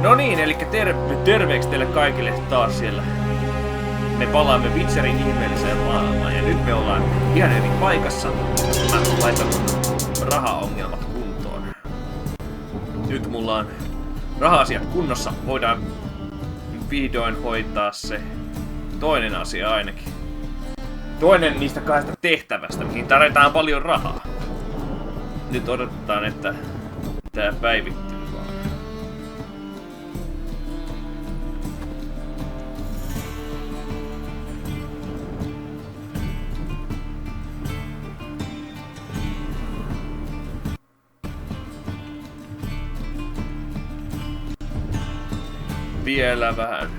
No niin, eli terveeksi teille kaikille taas siellä. Me palaamme Witcherin ihmeelliseen maailmaan ja nyt me ollaan ihan eri paikassa. Mä laitan rahaongelmat kuntoon. Nyt mulla on raha-asiat kunnossa. Voidaan vihdoin hoitaa se toinen asia ainakin. Toinen niistä kahdesta tehtävästä, mihin tarvitaan paljon rahaa. Nyt odotetaan, että tää päivittyy vaan. Vielä vähän.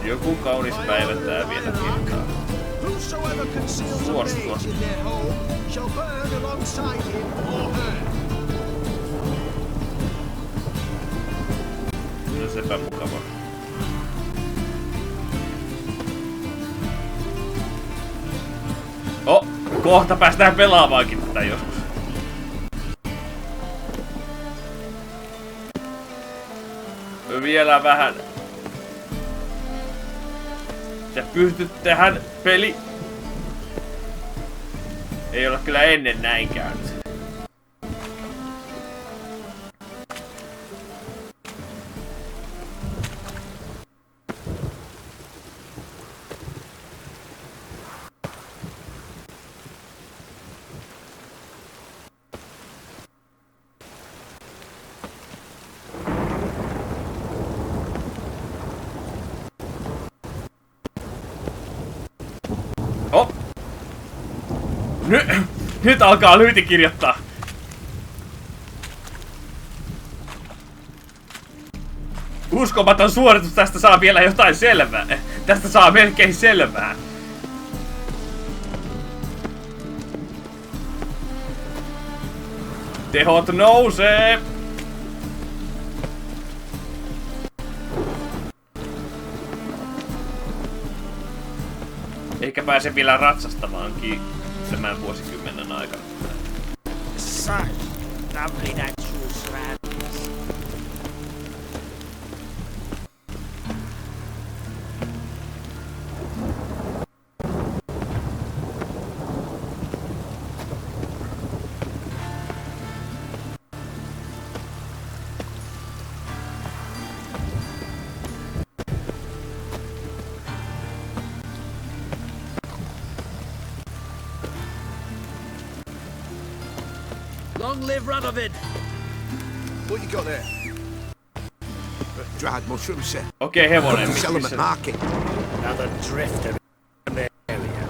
Joku kaunis päivä tää vielä kirkkaa. Suostua. No sepä mukavaa. Oh, kohta päästään pelaamaankin tätä joskus. Vielä vähän. Ja pystyt tähän peli. Ei ole kyllä ennen näin käynyt. Nyt alkaa lyyti kirjoittaa. Uskomaton suoritus, tästä saa vielä jotain selvää. Tästä saa melkein selvää. Tehot nousee. Eikä pääse vielä ratsastamaankin tämän vuosikymmenen aikana. Long live Radovid! What you got there? Dried mushroom set. Okei, hevonen. Sell them at market. Another drifter in the area.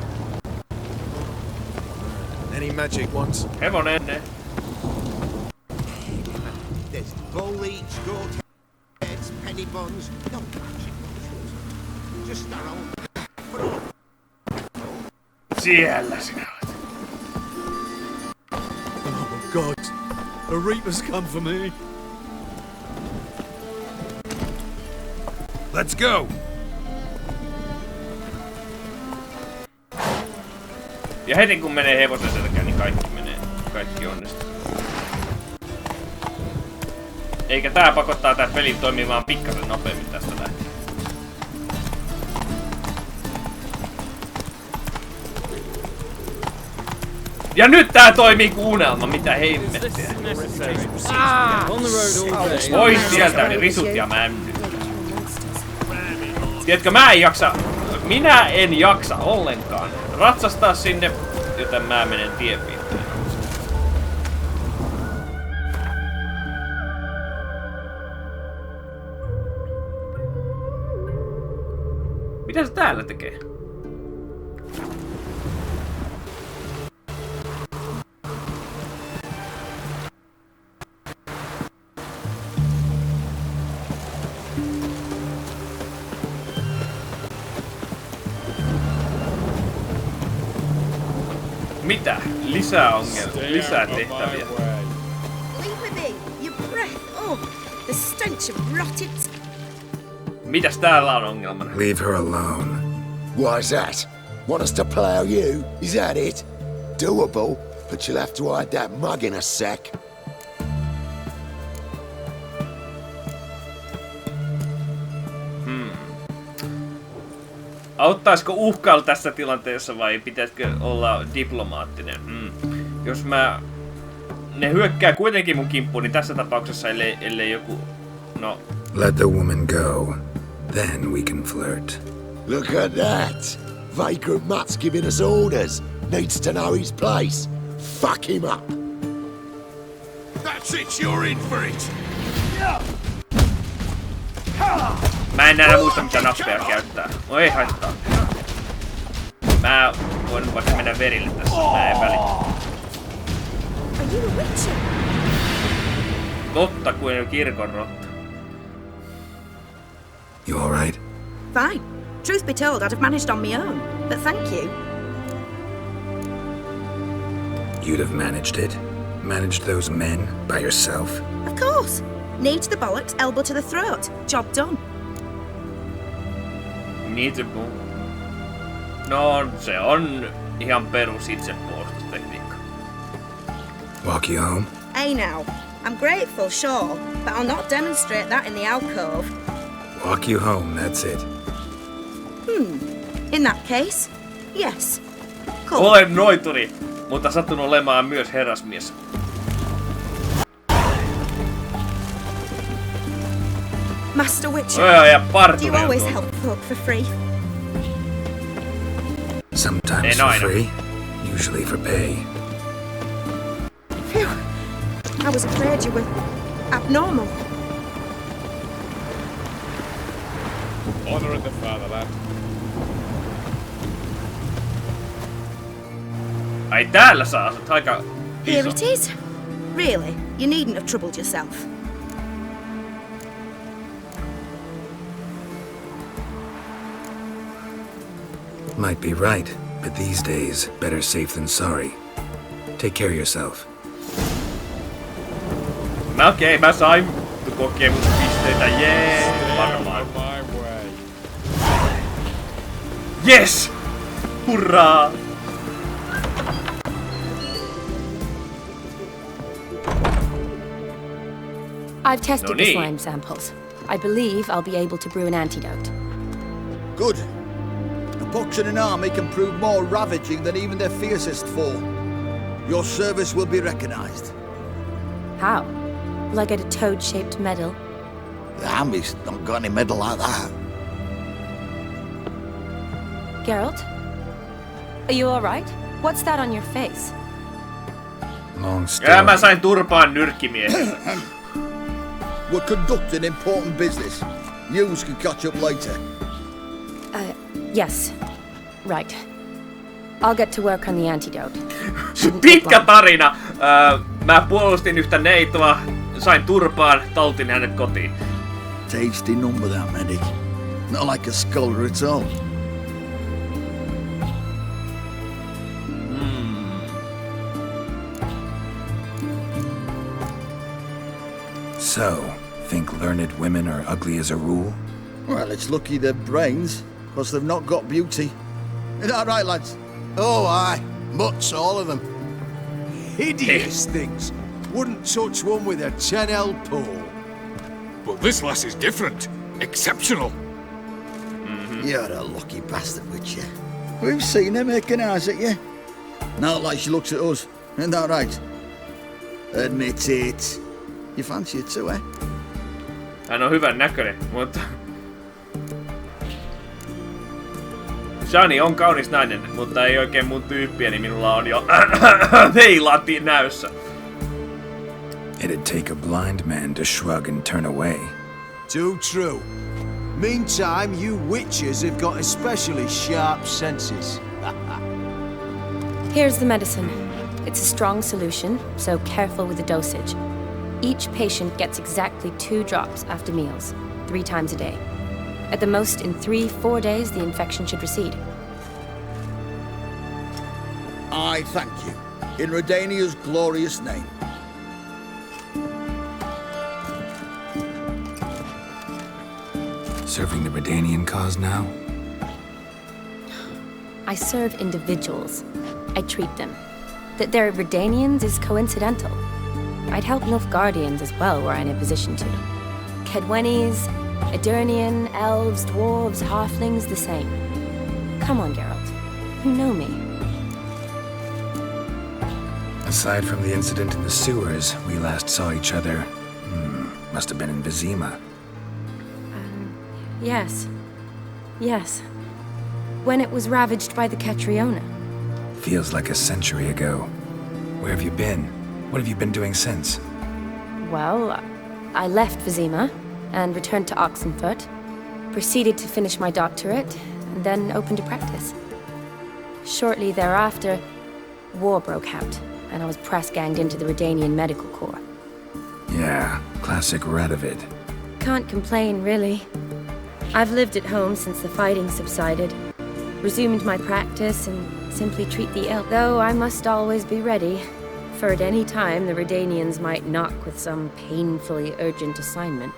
Any magic ones? Hevonen. There's bull leech, goat heads, penny buns. No magic mushrooms. Just our own. Siellä sinä olet. Oh God! The Reaper's come for me. Let's go. Ja heti kun menee hevosen selkään, niin kaikki onnistuu. Eikä tää pakottaa tää pelin toimimaan pikkasen nopeammin tästä lähtien. Ja nyt tää toimii kuunnelma, mitä hemmettiä. Pois sieltä, niin risut ja männyt. Tiedätkö, minä en jaksa ollenkaan ratsastaa sinne, joten mä menen tien viereen. Mitä se täällä tekee? Mitä? Lisää ongelmia, lisää tehtäviä. Leave me be. Your breath. Oh, the stench of rotted. Mitäs täällä on ongelmana? Leave her alone. Why's that? Want us to plow you? Is that it? Doable, but you'll have to hide that mug in a sec. Auttaisiko uhkailu tässä tilanteessa vai pitäisikö olla diplomaattinen? Jos ne hyökkää kuitenkin mun kimppuun, niin tässä tapauksessa ellei joku... No... Let the woman go. Then we can flirt. Look at that! Vagrant Mutt's giving us orders. Needs to know his place. Fuck him up! That's it, you're in for it. Mä en enää muista mitä nappeja käyttää. No ei haittaa. Mä voin vaikka mennä verille tässä. Mä en välitä. Are you a witcher? Totta kuin kirkon rotta. You alright? Fine. Truth be told, I'd have managed on my own. But thank you. You'd have managed it? Managed those men by yourself? Of course. Knee to the bollocks, elbow to the throat. Job done. No, se on ihan perus itsepuolustustekniikka. Walk you home? Hey now, I'm grateful, sure, but I'll not demonstrate that in the alcove. Walk you home, that's it. In that case, yes. Cool. Olen noituri, mutta sattun olemaan myös herrasmies. Master Witcher, Ja do you parturi on always tuolla. help folk for free? Sometimes No, for I know. free, usually for pay. Phew. I was afraid you were abnormal. Honor in the fatherland. Ai täällä saa asut aika Here iso. it is. Really, you needn't have troubled yourself. Might be right, but these days, better safe than sorry. Take care of yourself. Okei, mä sain kokemuspisteitä, jee! Varmaan. My way. Yes! Hurraa! I've tested No the need. slime samples. I believe I'll be able to brew an antidote. Good. A pox in an army can prove more ravaging than even their fiercest foe. Your service will be recognized. How? Will I get a toad-shaped medal? The army's not got any medal like that. Geralt? Are you alright? What's that on your face? Long story. Ja mä sain turpaan nyrkkimiehen. We're conducting important business. News can catch up later. Yes. Right. I'll get to work on the antidote. Shouldn't take Pitkä long. tarina. Mä puolustin yhtä neitoa, sain turpaan, taltin hänet kotiin. Tasty number that, medic. Not like a scholar at all. So, think learned women are ugly as a rule? Well, it's lucky they're brains, because they've not got beauty. Is that right, lads? Oh, aye. Mutts, all of them. Hideous things. Wouldn't touch one with a 10L pole. But this lass is different. Exceptional. You're a lucky bastard, Witcher. We've seen her making eyes at you. Not like she looks at us. Isn't that right? Admit it. You fancy it too, eh? Hän on hyvän näköinen, mutta... Shani on kaunis nainen, mutta ei oikein mun tyyppiä, niin minulla on jo heilati näössä. It'd take a blind man to shrug and turn away. Too true. Meantime, you witches have got especially sharp senses. Here's the medicine. It's a strong solution, so careful with the dosage. Each patient gets exactly 2 drops after meals, 3 times a day. At the most, in 3-4 days, the infection should recede. I thank you. In Redania's glorious name. Serving the Redanian cause now? I serve individuals. I treat them. That they're Redanians is coincidental. I'd help Nilfgaardians as well were I in a position to. Kedwenis, Edirnian, elves, dwarves, halflings, the same. Come on, Geralt. You know me. Aside from the incident in the sewers, we last saw each other. Must have been in Vizima. Yes. Yes. When it was ravaged by the Catriona. Feels like a century ago. Where have you been? What have you been doing since? Well, I left Vizima and returned to Oxenfurt, proceeded to finish my doctorate, and then opened a practice. Shortly thereafter, war broke out, and I was press-ganged into the Redanian Medical Corps. Yeah, classic Radovid. Can't complain, really. I've lived at home since the fighting subsided, resumed my practice, and simply treat the ill. Though I must always be ready, for at any time the Redanians might knock with some painfully urgent assignment.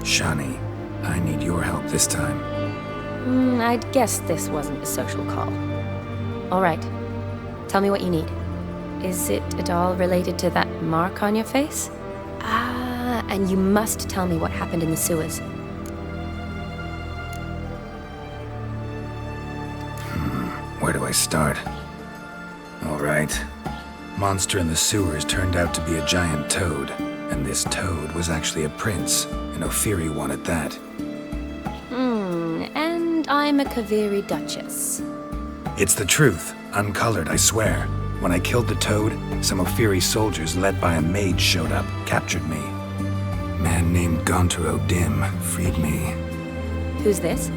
Shani, I need your help this time. I'd guess this wasn't a social call. All right. Tell me what you need. Is it at all related to that mark on your face? Ah, and you must tell me what happened in the sewers. Where do I start? All right. Monster in the sewers turned out to be a giant toad, and this toad was actually a prince, an Ophiri one at that. And I'm a Kaviri Duchess. It's the truth, uncolored, I swear. When I killed the toad, some Ophiri soldiers led by a mage showed up, captured me. Man named Gontaro Dim freed me. Who's this?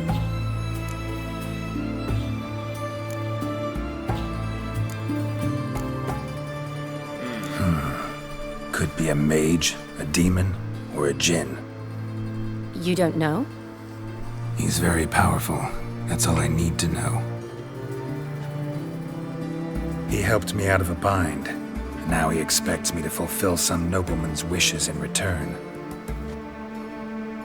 Could be a mage, a demon, or a djinn. You don't know? He's very powerful. That's all I need to know. He helped me out of a bind. Now he expects me to fulfill some nobleman's wishes in return.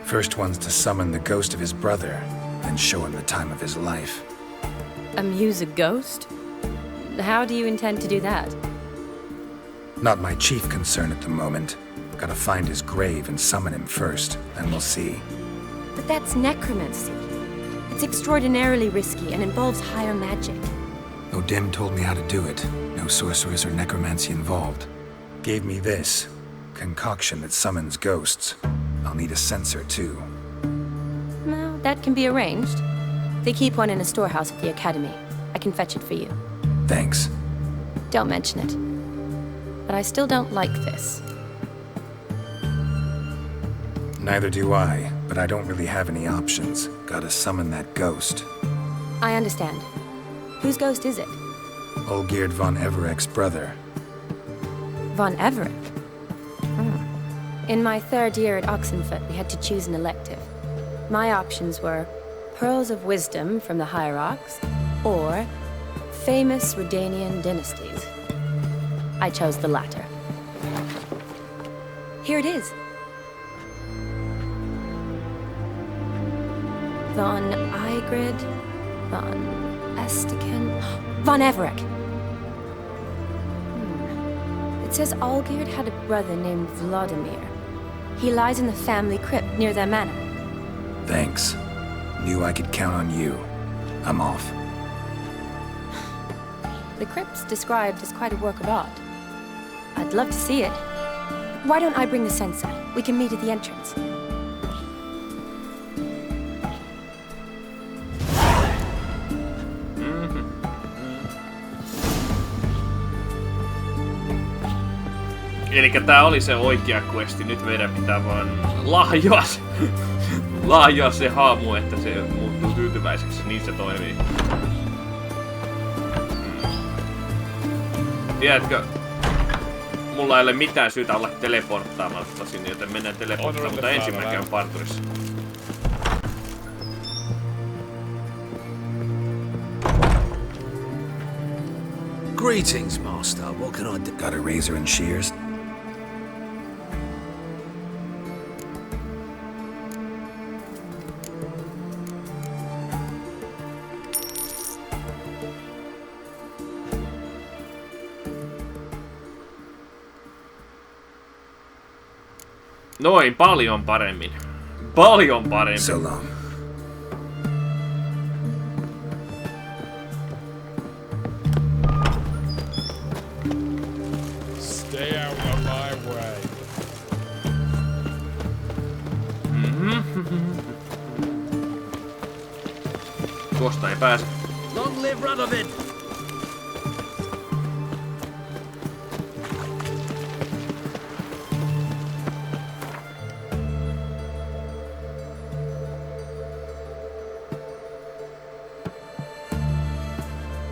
First one's to summon the ghost of his brother, then show him the time of his life. Amuse a ghost? How do you intend to do that? Not my chief concern at the moment. Gotta find his grave and summon him first, then we'll see. But that's necromancy. It's extraordinarily risky and involves higher magic. Odim told me how to do it. No sorcerers or necromancy involved. Gave me this concoction that summons ghosts. I'll need a censer too. Well, that can be arranged. They keep one in a storehouse at the academy. I can fetch it for you. Thanks. Don't mention it. But I still don't like this. Neither do I, but I don't really have any options. Gotta summon that ghost. I understand. Whose ghost is it? Olgierd von Everek's brother. Von Everek? In my third year at Oxenfurt, we had to choose an elective. My options were Pearls of Wisdom from the Hierarchs, or Famous Redanian Dynasties. I chose the latter. Here it is. Von Igrid, Von Estiken, Von Everek. It says Olgierd had a brother named Vladimir. He lies in the family crypt near their manor. Thanks. Knew I could count on you. I'm off. The crypt's described as quite a work of art. I'd love to see it. Why don't I bring the censer? We can meet at the entrance. Elikkä tää oli se oikea questi. Nyt meidän pitää vaan lahjoa se haamu, että se muuttuu tyytyväiseksi. Niin se toimii. Tiedätkö, mulla ei ole mitään syytä olla teleporttaamatta sinne, joten mennään teleporttaamaan, mutta ensin mä käyn parturissa. Greetings, Master. What can I do? Got a razor and shears? Noin, paljon paremmin. Paljon paremmin. So long. Stay out of my way. Tuosta ei pääse. Long live Radovid!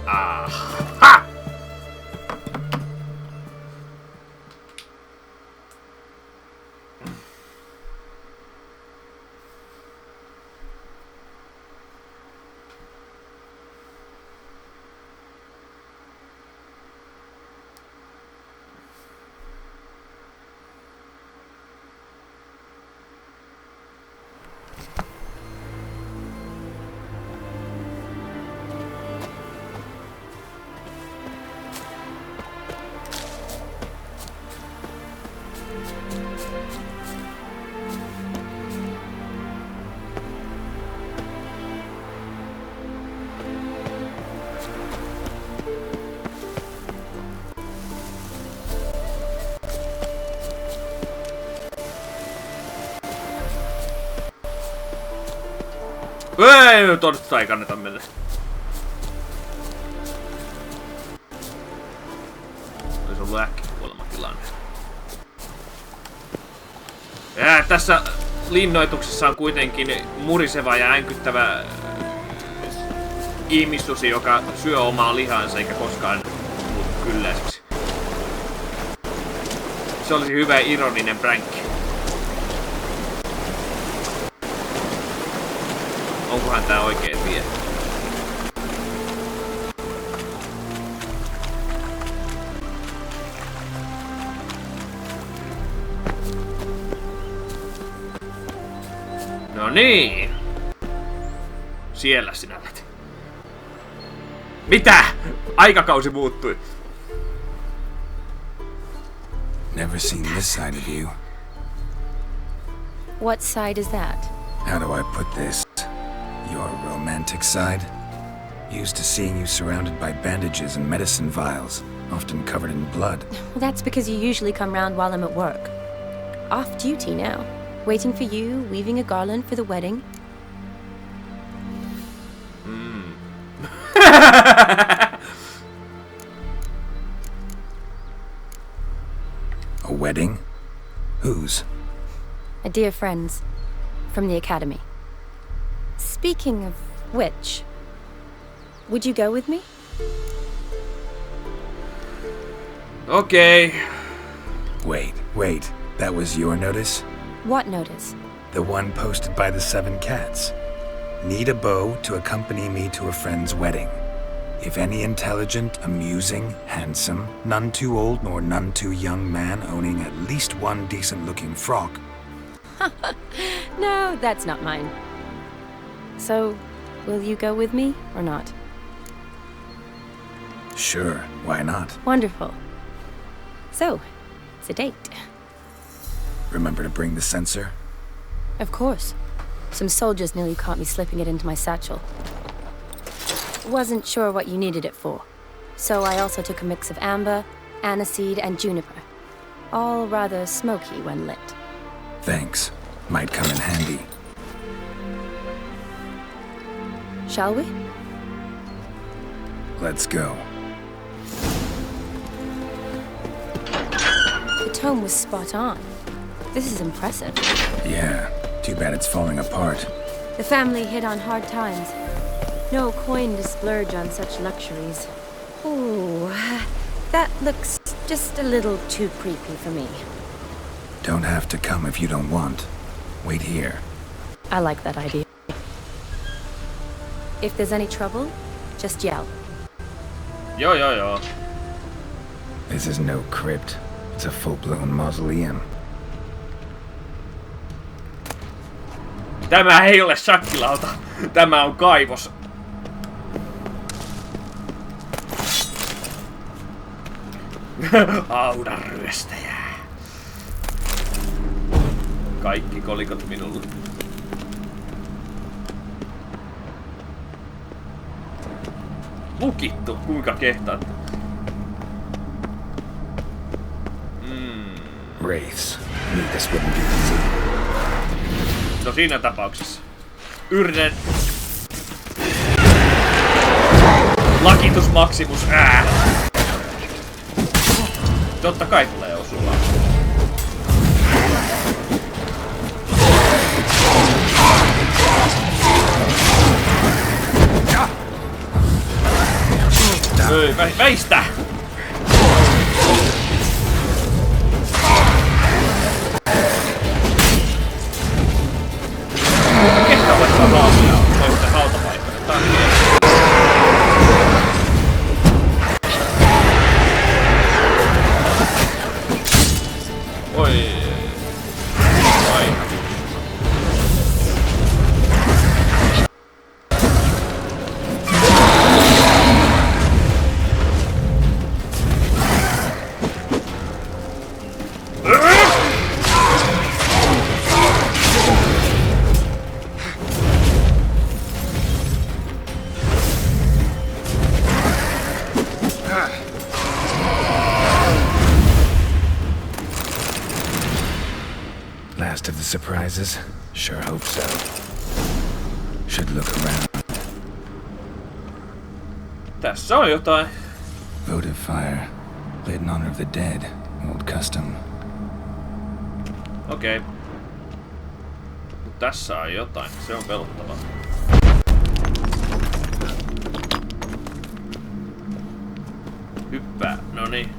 Ha! Ei, totta ei kannata mennä. Olisi ollut äkkikuolematilanne. Tässä linnoituksessa on kuitenkin muriseva ja äänkyttävä ihmissusi, joka syö omaa lihansa eikä koskaan muutu kylläiseksi. Se olisi hyvä ironinen pränkki. Onkohan tää oikein vie? No niin! Siellä sinä olet. Mitä? Aikakausi muuttui. Never seen this side of you. What side is that? How do I put this? Your romantic side? Used to seeing you surrounded by bandages and medicine vials, often covered in blood. Well, that's because you usually come round while I'm at work. Off duty now. Waiting for you, weaving a garland for the wedding. A wedding? Whose? A dear friend's. From the academy. Speaking of which, would you go with me? Okay. Wait. That was your notice? What notice? The one posted by the 7 cats. Need a beau to accompany me to a friend's wedding. If any intelligent, amusing, handsome, none too old nor none too young man owning at least one decent-looking frock. No, that's not mine. So, will you go with me or not? Sure, why not? Wonderful. So, it's a date. Remember to bring the censer? Of course. Some soldiers nearly caught me slipping it into my satchel. Wasn't sure what you needed it for. So I also took a mix of amber, aniseed, and juniper. All rather smoky when lit. Thanks. Might come in handy. Shall we? Let's go. The tome was spot on. This is impressive. Yeah, too bad it's falling apart. The family hit on hard times. No coin to splurge on such luxuries. Ooh, that looks just a little too creepy for me. Don't have to come if you don't want. Wait here. I like that idea. If there's any trouble, just yell. Joo. This is no crypt. It's a full-blown mausoleum. Tämä ei ole shakkilauta. Tämä on kaivos. Haudan ryöstäjä. Kaikki kolikot minulle. Lukittu, kuinka kehtaat? Wraiths. Knew this wouldn't be easy. No siinä tapauksessa. Yritän. Lakitus maksimus. Totta kai tulee osumaan. Ei, väistä! Ketkä voittaa hausia? Toista hautapaikkaa. Tää on hieno. Oi. Ai. Last of the surprises? Sure hope so. Should look around. Tässä on jotain. Votive fire. Lit in honor of the dead. Old custom. Okei. Mut tässä on jotain. Se on pelottavaa. Hyppää. Noniin.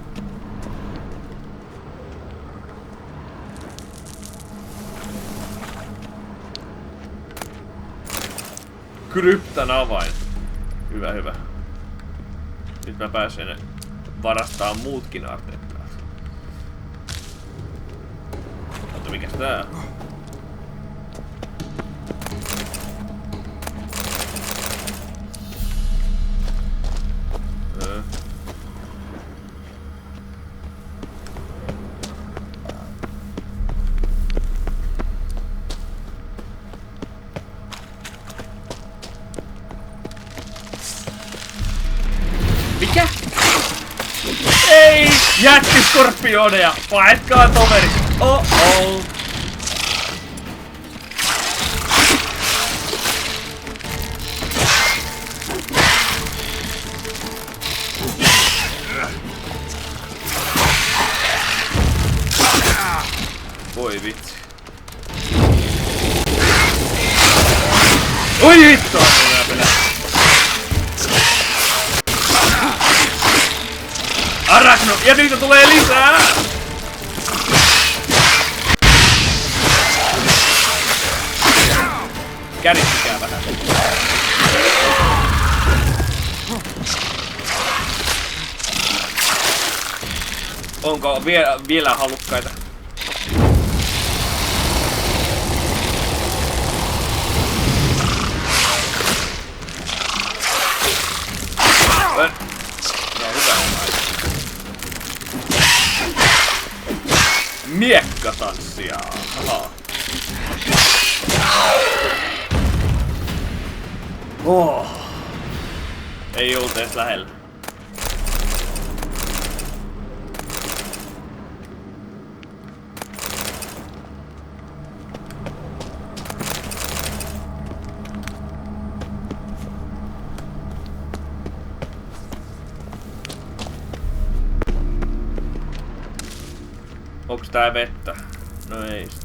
Kryptan avain. Hyvä, hyvä. Nyt mä pääsen varastamaan muutkin artefaktit. Mutta mikäs tää? Mikä? Ei! Jättiskorpioneja! Paetkaa toveri! Oh-oh! Voi vitsi. Oi hitto! Arachno! Ja niitä tulee lisää! Käristikää vähän. Onko vielä halukkaita? Miekkatanssia. Aha. Oh. Ei ollut edes lähellä. Onks tää vettä? No ei sit.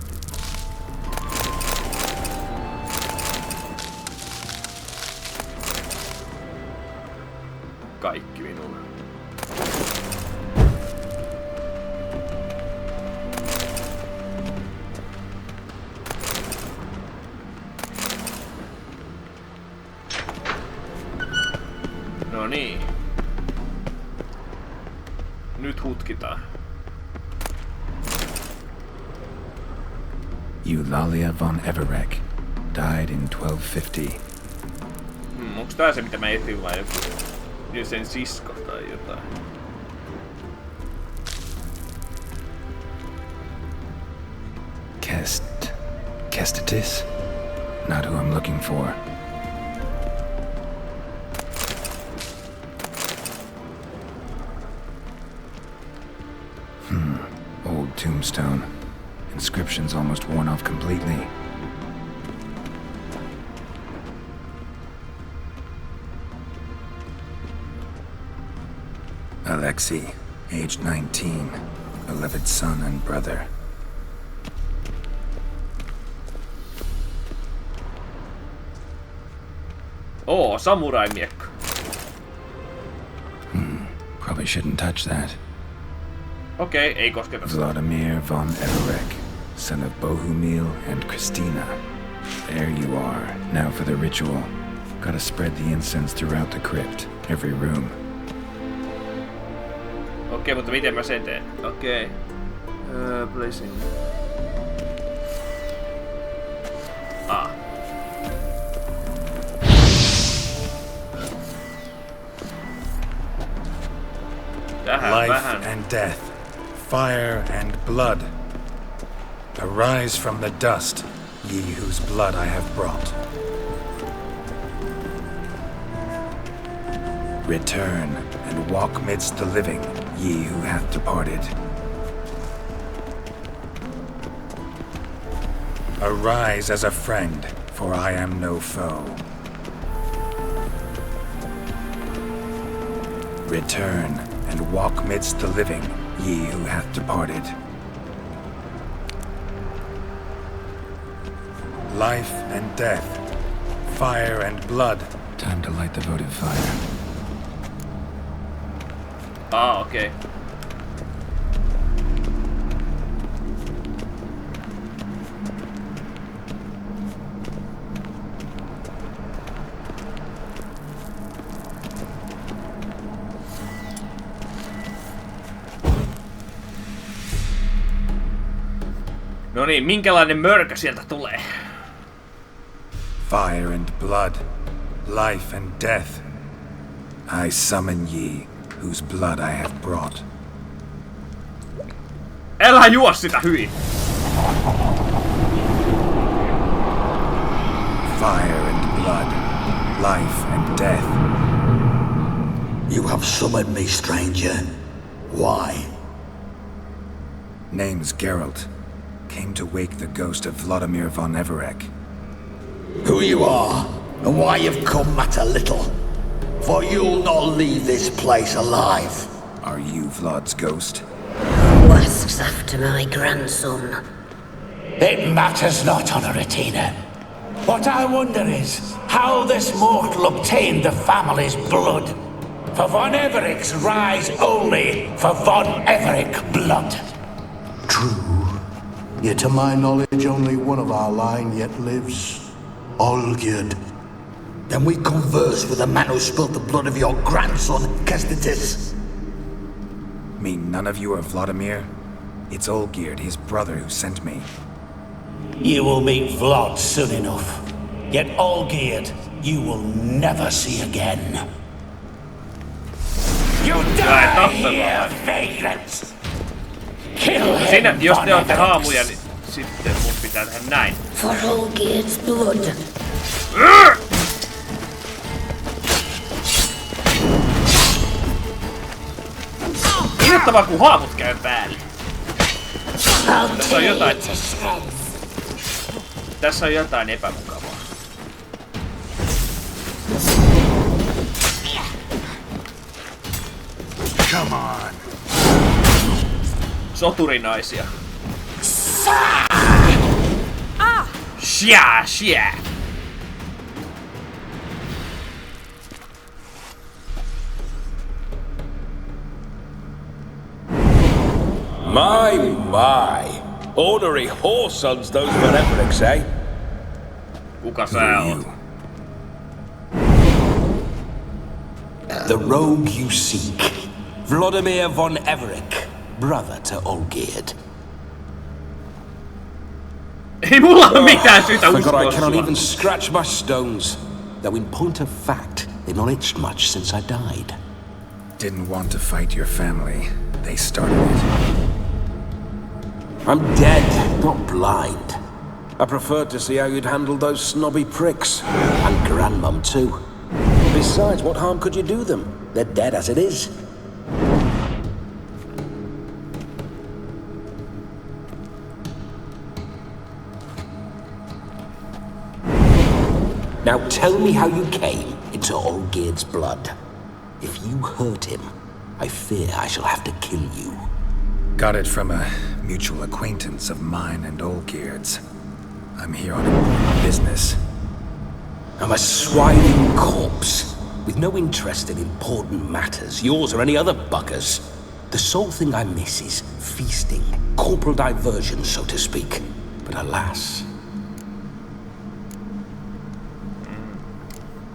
Kaikki minulle. No niin. Nyt hutkitaan. Eulalia von Everek died in 1250. Onks tää se mitä mä etin vai joku sen sisko tai jotain? Kest Kestitis? Not who I'm looking for. Old tombstone. Inscription's almost worn off completely. Alexei, aged 19, beloved son and brother. Samurai-miekko. Probably shouldn't touch that. Okei, ei kosketa. Vladimir von Everek, son of Bohumil and Christina. There you are, now for the ritual. Gotta spread the incense throughout the crypt, every room. Okei, mutta miten mä sen teen? Okei. Blessing. Life and death, fire and blood. Arise from the dust, ye whose blood I have brought. Return and walk midst the living, ye who hath departed. Arise as a friend, for I am no foe. Return and walk midst the living, ye who hath departed. Life and death, fire and blood. Time to light the votive fire. Okei. No niin, minkälainen mörkö sieltä tulee? Fire and blood, life and death. I summon ye, whose blood I have brought. Älä juo sitä hyi! Fire and blood, life and death. You have summoned me, stranger. Why? Name's Geralt. Came to wake the ghost of Vladimir von Everek. Who you are, and why you've come matter little. For you'll not leave this place alive. Are you Vlad's ghost? Who asks after my grandson? It matters not, Honoratina. What I wonder is how this mortal obtained the family's blood. For von Everek's rise only for von Everek blood. True. Yet to my knowledge, only one of our line yet lives. Olgierd. Then we converse with the man who spilled the blood of your grandson, Kestitis. Mean none of you are Vladimir? It's Olgierd, his brother, who sent me. You will meet Vlad soon enough. Yet Olgierd, you will never see again. You die here, vagrants! Kill him, Siinä, jos te olette haamuja, niin sitten mun pitää tehdä näin. For Olgierd's blood. Innoittavaa, kun haamut käy päälle. Tässä on jotain epämukavaa. Come on. Soturinaisia. Shia. My. Ornery whoresons those von Evereks, eh? Kuka sä oot? The rogue you seek. Vladimir von Everek, brother to Olgierd. Ei mulla ole mitään syytä Forgot uskoa I cannot sua. even scratch my stones. Though in point of fact, they've not itched much since I died. Didn't want to fight your family. They started it. I'm dead, not blind. I preferred to see how you'd handle those snobby pricks. And Grandmum, too. Besides, what harm could you do them? They're dead as it is. Now tell me how you came into Olgierd's blood. If you hurt him, I fear I shall have to kill you. Got it from a mutual acquaintance of mine and Olgierd's. I'm here on important business. I'm a swiding corpse, with no interest in important matters, yours or any other buggers. The sole thing I miss is feasting, corporal diversion, so to speak. But alas...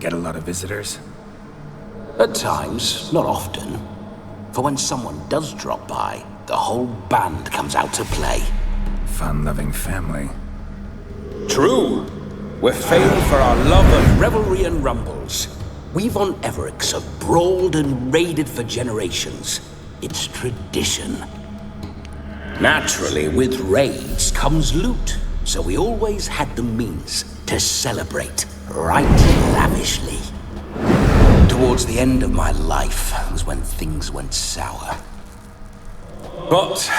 Get a lot of visitors? At times, not often. For when someone does drop by, the whole band comes out to play. Fun-loving family. True. We're famed for our love of revelry and rumbles. We've on Everix have brawled and raided for generations. It's tradition. Naturally, with raids comes loot, so we always had the means to celebrate right lavishly. Towards the end of my life was when things went sour. But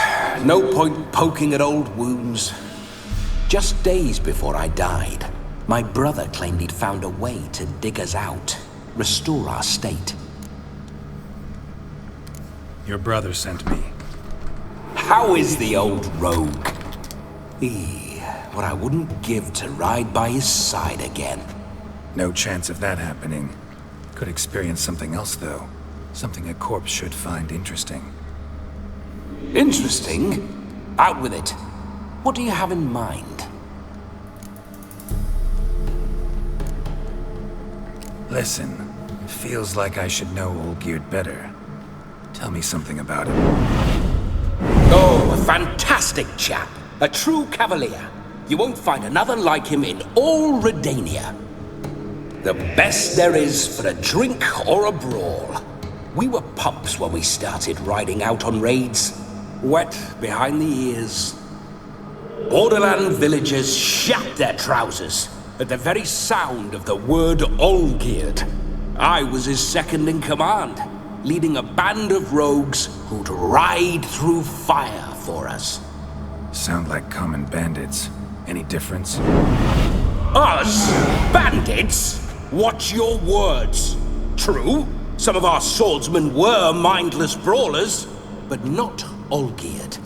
no point poking at old wounds. Just days before I died, my brother claimed he'd found a way to dig us out, restore our state. Your brother sent me. How is the old rogue? What I wouldn't give to ride by his side again. No chance of that happening. Could experience something else, though. Something a corpse should find interesting. Interesting? Out with it. What do you have in mind? Listen, it feels like I should know Olgierd better. Tell me something about him. Oh, a fantastic chap. A true cavalier. You won't find another like him in all Redania. The best there is for a drink or a brawl. We were pups when we started riding out on raids. Wet behind the ears. Borderland villagers shat their trousers at the very sound of the word Olgierd. I was his second in command, leading a band of rogues who'd ride through fire for us. Sound like common bandits. Any difference? Us? Bandits? Watch your words. True, some of our swordsmen were mindless brawlers, but not Olgierd.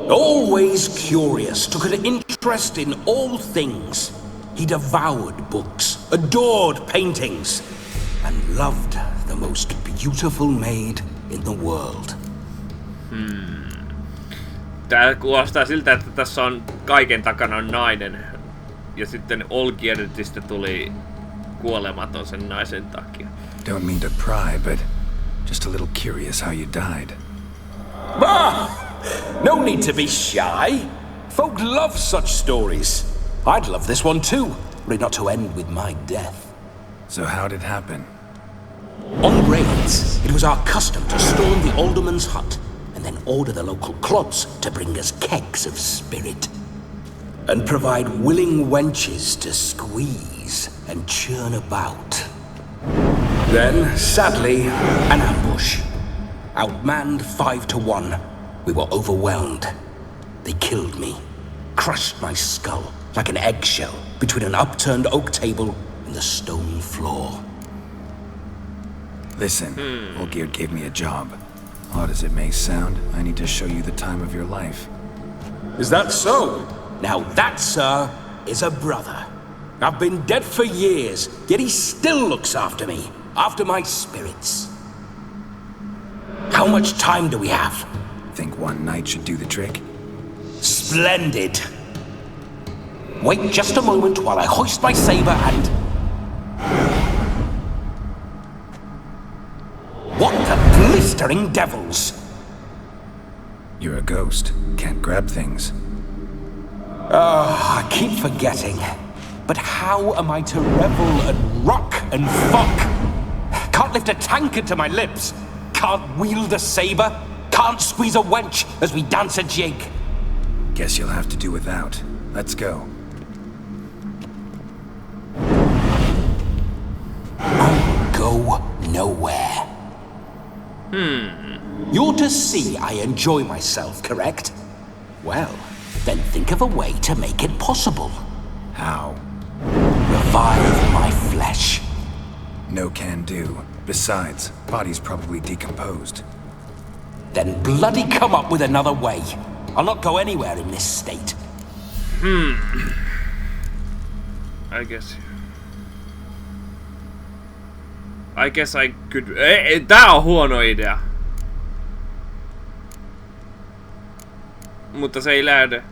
Always curious, took an interest in all things. He devoured books, adored paintings, and loved the most beautiful maid in the world. Tää kuulostaa siltä, että tässä on kaiken takana on nainen. Ja sitten Olgierdistä tuli kuolematon sen naisen takia. Don't mean to pry, but just a little curious how you died. No need to be shy. Folk love such stories. I'd love this one too, were it not to end with my death. So how'd it happen? On raids, it was our custom to storm the alderman's hut and then order the local clubs to bring us kegs of spirit. And provide willing wenches to squeeze and churn about. Then, sadly, an ambush. Outmanned 5-1, we were overwhelmed. They killed me, crushed my skull like an eggshell between an upturned oak table and the stone floor. Listen, Olgierd gave me a job. Odd as it may sound, I need to show you the time of your life. Is that so? Now that, sir, is a brother. I've been dead for years, yet he still looks after me, after my spirits. How much time do we have? Think one night should do the trick? Splendid. Wait just a moment while I hoist my saber and... What the blistering devils? You're a ghost. Can't grab things. I keep forgetting. But how am I to revel and rock and fuck? Can't lift a tankard to my lips. Can't wield a saber. Can't squeeze a wench as we dance a jig. Guess you'll have to do without. Let's go. Go nowhere. You're to see I enjoy myself, correct? Well, then think of a way to make it possible. How? Revive my flesh. No can do. Besides, body's probably decomposed. Then bloody come up with another way. I'll not go anywhere in this state. I guess I could... Tää on huono idea. Mutta se ei lähde.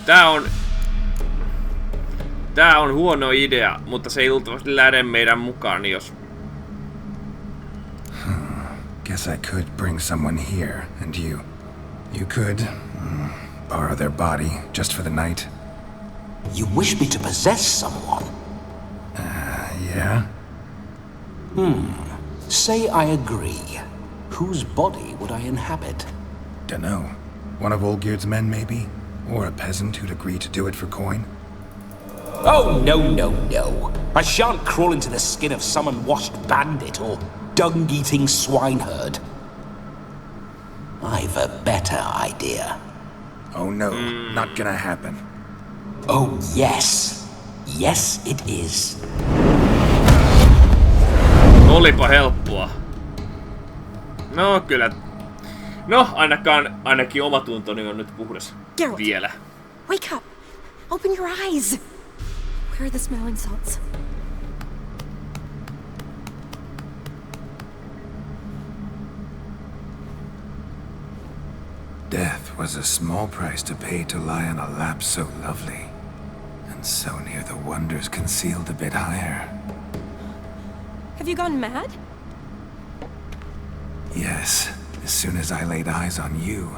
Tää on huono idea, mutta se ei luultavasti lähde meidän mukaan, jos... Guess I could bring someone here, and you could borrow their body just for the night. You wish me to possess someone? Yeah? Say I agree. Whose body would I inhabit? Dunno. One of Olgierd's men, maybe? Or a peasant who'd agree to do it for coin? Oh, no. I shan't crawl into the skin of some unwashed bandit or dung-eating swineherd. I've a better idea. Oh no, not gonna happen. Oh, yes. Yes, it is. Olipa helppoa. No kyllä. No ainakin omatuntoni on nyt puhdas. Geralt. Vielä. Wake up! Open your eyes! Where are the smelling salts? Death was a small price to pay to lie on a lap so lovely, and so near the wonders concealed a bit higher. Have you gone mad? Yes, as soon as I laid eyes on you,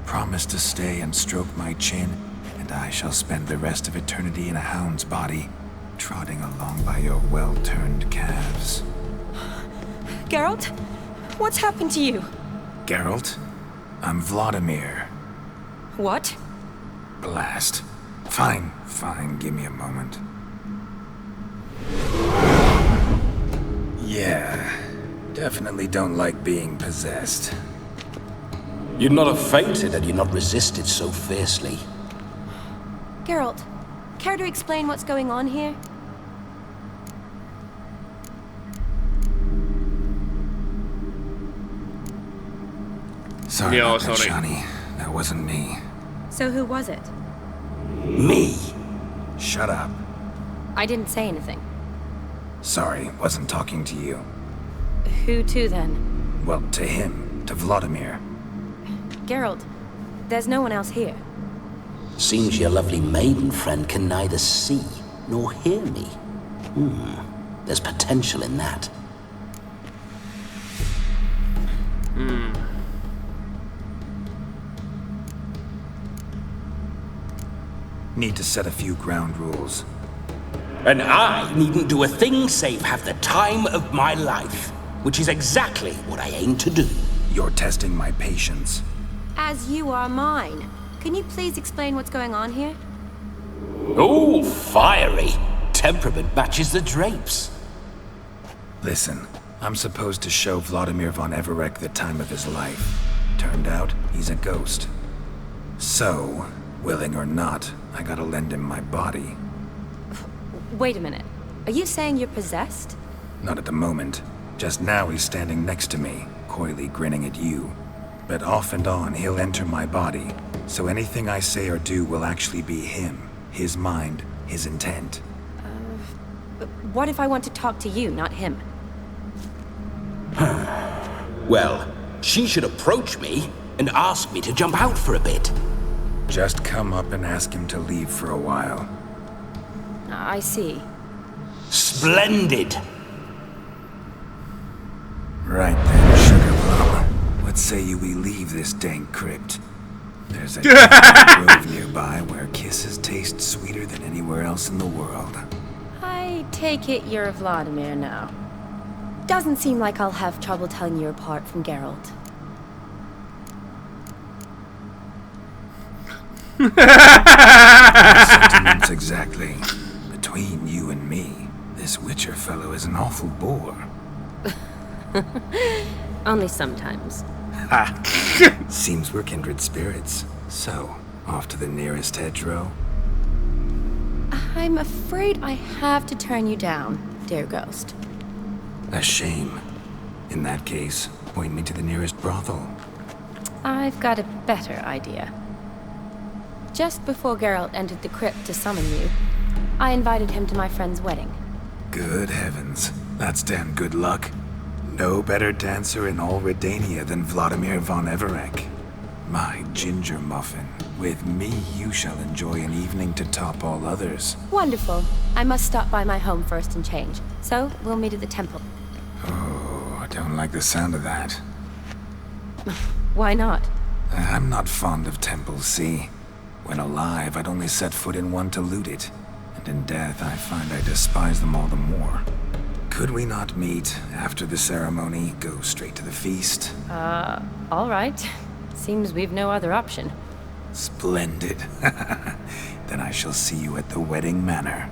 promised to stay and stroke my chin, and I shall spend the rest of eternity in a hound's body, trotting along by your well-turned calves. Geralt? What's happened to you? Geralt? I'm Vladimir. What? Blast. Fine, give me a moment. Yeah, definitely don't like being possessed. You'd not have fainted had you not resisted so fiercely. Geralt, care to explain what's going on here? Sorry about that, Shani. That wasn't me. So who was it? Me? Shut up. I didn't say anything. Sorry, wasn't talking to you. Who to then? Well, to him. To Vladimir. Geralt, there's no one else here. Seems your lovely maiden friend can neither see nor hear me. There's potential in that. Need to set a few ground rules. And I needn't do a thing save have the time of my life, which is exactly what I aim to do. You're testing my patience. As you are mine. Can you please explain what's going on here? Oh, fiery. Temperament matches the drapes. Listen, I'm supposed to show Vladimir von Everec the time of his life. Turned out, he's a ghost. So, willing or not, I gotta lend him my body. Wait a minute. Are you saying you're possessed? Not at the moment. Just now he's standing next to me, coyly grinning at you. But off and on, he'll enter my body. So anything I say or do will actually be him. His mind, his intent. What if I want to talk to you, not him? Well, she should approach me and ask me to jump out for a bit. Just come up and ask him to leave for a while. I see. Splendid! Right then, Sugar Plum. What say you we leave this dank crypt? There's a grove nearby where kisses taste sweeter than anywhere else in the world. I take it you're Vladimir now. Doesn't seem like I'll have trouble telling you apart from Geralt. Not exactly. Between you and me, this Witcher fellow is an awful bore. Only sometimes. Seems we're kindred spirits. So, off to the nearest hedgerow? I'm afraid I have to turn you down, dear ghost. A shame. In that case, point me to the nearest brothel. I've got a better idea. Just before Geralt entered the crypt to summon you, I invited him to my friend's wedding. Good heavens. That's damn good luck. No better dancer in all Redania than Vladimir von Everec. My ginger muffin. With me, you shall enjoy an evening to top all others. Wonderful. I must stop by my home first and change. So, we'll meet at the temple. Oh, I don't like the sound of that. Why not? I'm not fond of temples, see? When alive, I'd only set foot in one to loot it. And in death, I find I despise them all the more. Could we not meet after the ceremony, go straight to the feast? All right. Seems we've no other option. Splendid. Then I shall see you at the wedding manor.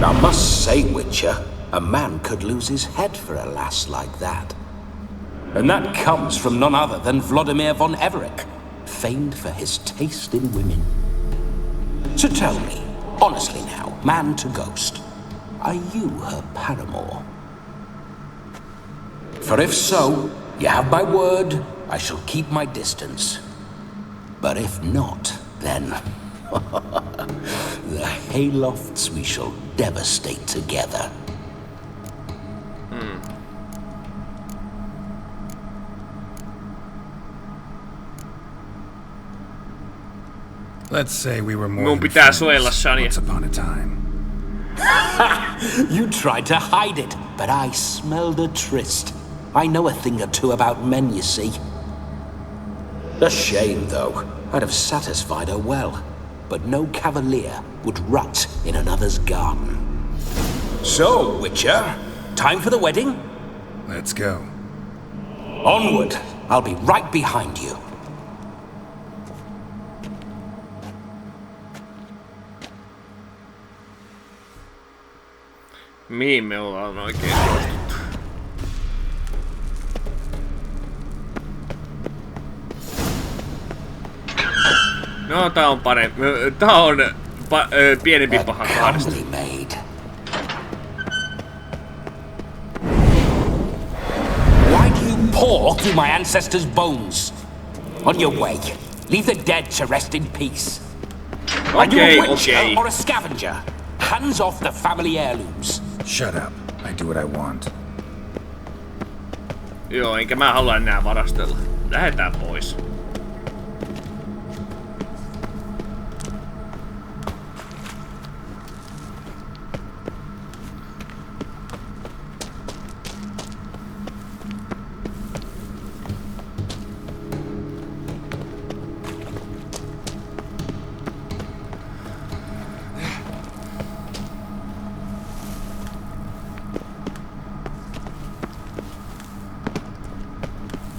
I must say, Witcher, a man could lose his head for a lass like that. And that comes from none other than Vladimir von Everec, famed for his taste in women. So tell me, honestly now, man to ghost, are you her paramour? For if so, you have my word, I shall keep my distance. But if not, then the haylofts we shall devastate together. Let's say we were more Mun than pitää friends suojella Shania. once upon a time. You tried to hide it, but I smelled a tryst. I know a thing or two about men, you see. A shame, though. I'd have satisfied her well. But no cavalier would rut in another's garden. So, Witcher, time for the wedding? Let's go. Onward. I'll be right behind you. Mihin me ollaan oikein? No, tää on parempi. Tää on pienempi paha kahdesta. Why do you paw through my ancestors' bones? On your way. Leave the dead to rest in peace. Are you a witcher or a scavenger? Hands off the family heirlooms. Shut up. I do what I want. Joo, enkä mä halua enää varastella. Lähetään pois.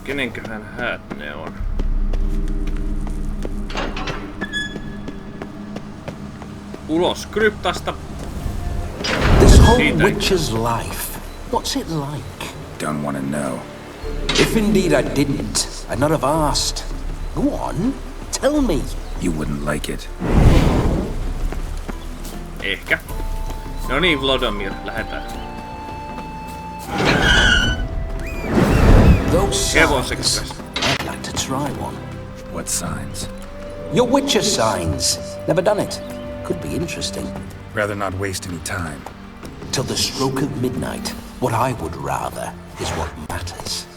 Kenenköhän häät ne on? Ulos kryptasta. This whole witcher's life. What's it like? Don't want to know. If indeed I didn't, I'd not have asked. Go on, tell me. You wouldn't like it. Ehkä. No niin, Vladimir, lähetään. Those signs. I'd like to try one. What signs? Your Witcher signs. Never done it. Could be interesting. Rather not waste any time. Till the stroke of midnight. What I would rather is what matters.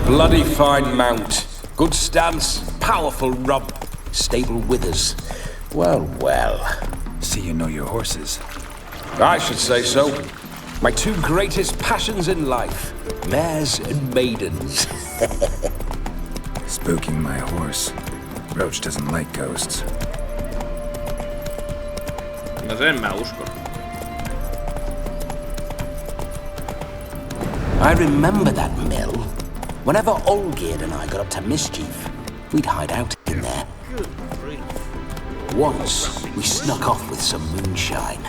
Bloody fine mount. Good stance, powerful rump, stable withers. Well, well. See you know your horses. I should say so. My two greatest passions in life. Mares and maidens. Spooking my horse. Roach doesn't like ghosts. No sen mä uskon. I remember that mill. Whenever Olgerd and I got up to mischief, we'd hide out in there. Once, we snuck off with some moonshine.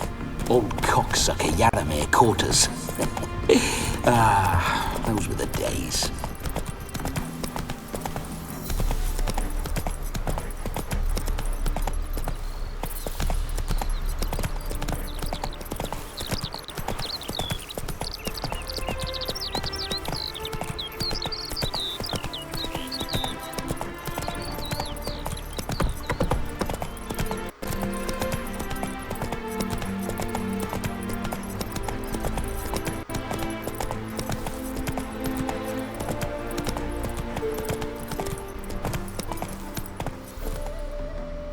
Old cocksucker Yaramir caught us. Those were the days.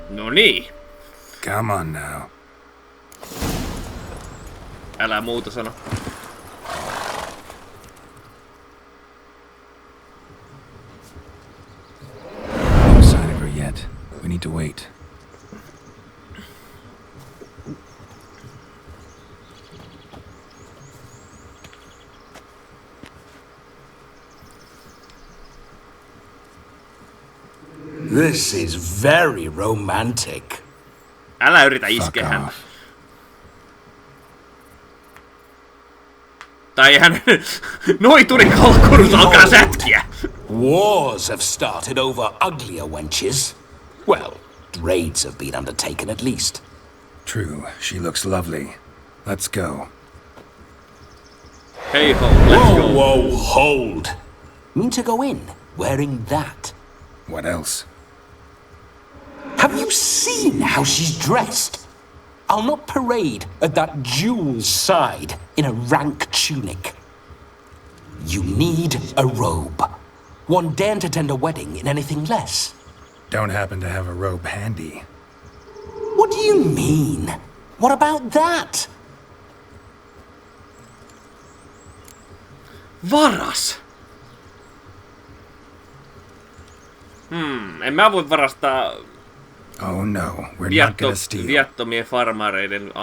No niin. Come on now. Älä muuta sano. No sign of her yet. We need to wait. This is very romantic. Älä yritä iskeä häntä. Tai hän... Noiturikalkkurus alkaa sätkiä. Wars have started over uglier wenches. Well, raids have been undertaken at least. True, she looks lovely. Let's go. Hey ho, let's go. Whoa, hold. Mean to go in, wearing that? What else? Have you seen how she's dressed? I'll not parade at that jewel's side in a rank tunic. You need a robe. One daren't attend a wedding in anything less. Don't happen to have a robe handy. What do you mean? What about that? Varas! En mä voi varastaa... Oh no, we're not gonna steal. Viattomien farmareiden...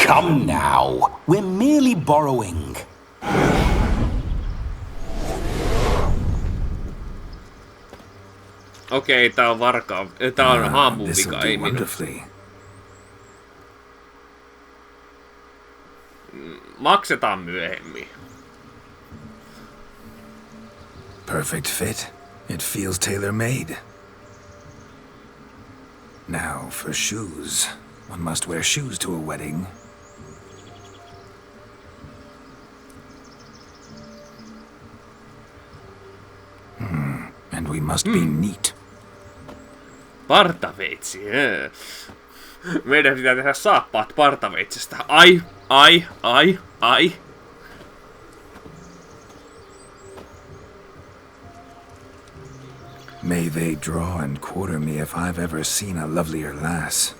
Come now, we're merely borrowing. Okei, tää on varkaa. Tää on haamun vika, ei minun. Maksetaan myöhemmin. Perfect fit. It feels tailor-made. Now for shoes. One must wear shoes to a wedding. And we must be neat. Partaveitsi. Meidän pitää tehdä saappaat partaveitsestä. Ai. May they draw and quarter me if I've ever seen a lovelier lass.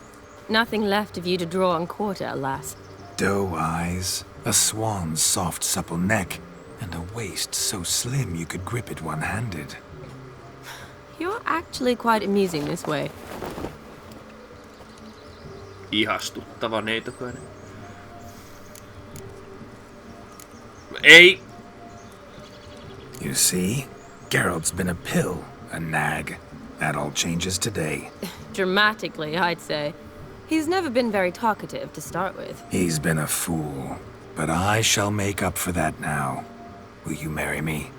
Nothing left of you to draw and quarter, alas. Doe eyes, a swan's soft supple neck, and a waist so slim you could grip it one-handed. You're actually quite amusing this way. Ihastuttava neitokainen. Ei! You see? Geralt's been a pill, a nag. That all changes today. Dramatically, I'd say. He's never been very talkative to start with. He's been a fool, but I shall make up for that now. Will you marry me?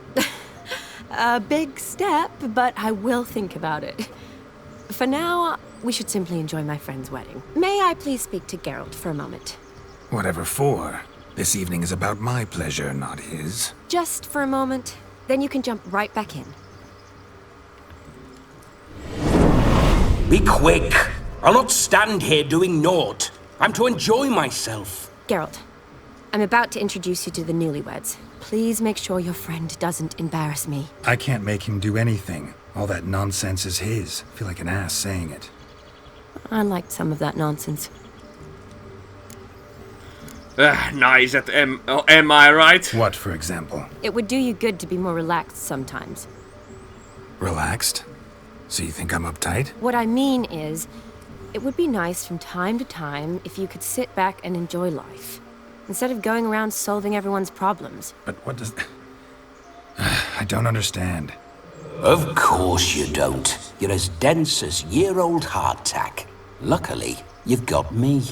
A big step, but I will think about it. For now, we should simply enjoy my friend's wedding. May I please speak to Geralt for a moment? Whatever for. This evening is about my pleasure, not his. Just for a moment, then you can jump right back in. Be quick! I'll not stand here doing naught. I'm to enjoy myself. Geralt, I'm about to introduce you to the newlyweds. Please make sure your friend doesn't embarrass me. I can't make him do anything. All that nonsense is his. I feel like an ass saying it. I liked some of that nonsense. Naiset, am I right? What, for example? It would do you good to be more relaxed sometimes. Relaxed? So you think I'm uptight? What I mean is, it would be nice from time to time if you could sit back and enjoy life, instead of going around solving everyone's problems. But what does... I don't understand. Of course you don't. You're as dense as year-old hardtack. Luckily, you've got me.